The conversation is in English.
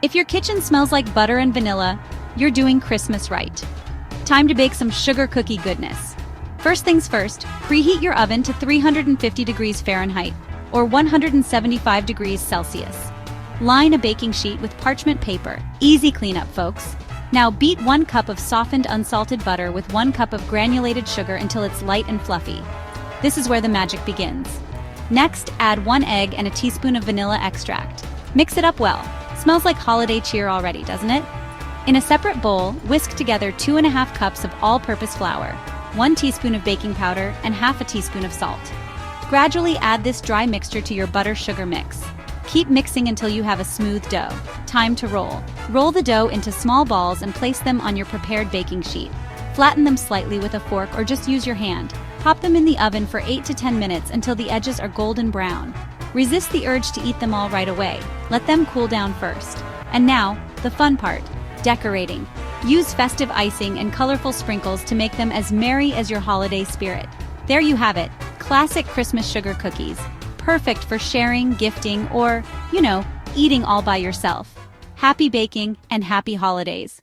If your kitchen smells like butter and vanilla, you're doing Christmas right. Time to bake some sugar cookie goodness. First things first, preheat your oven to 350 degrees Fahrenheit or 175 degrees Celsius. Line a baking sheet with parchment paper. Easy cleanup, folks. Now beat 1 cup of softened unsalted butter with 1 cup of granulated sugar until it's light and fluffy. This is where the magic begins. Next, add 1 egg and a teaspoon of vanilla extract. Mix it up well. Smells like holiday cheer already, doesn't it? In a separate bowl, whisk together 2½ cups of all-purpose flour, 1 teaspoon of baking powder, and ½ teaspoon of salt. Gradually add this dry mixture to your butter-sugar mix. Keep mixing until you have a smooth dough. Time to roll. Roll the dough into small balls and place them on your prepared baking sheet. Flatten them slightly with a fork or just use your hand. Pop them in the oven for 8 to 10 minutes until the edges are golden brown. Resist the urge to eat them all right away. Let them cool down first. And now, the fun part, decorating. Use festive icing and colorful sprinkles to make them as merry as your holiday spirit. There you have it, classic Christmas sugar cookies. Perfect for sharing, gifting, or, eating all by yourself. Happy baking and happy holidays.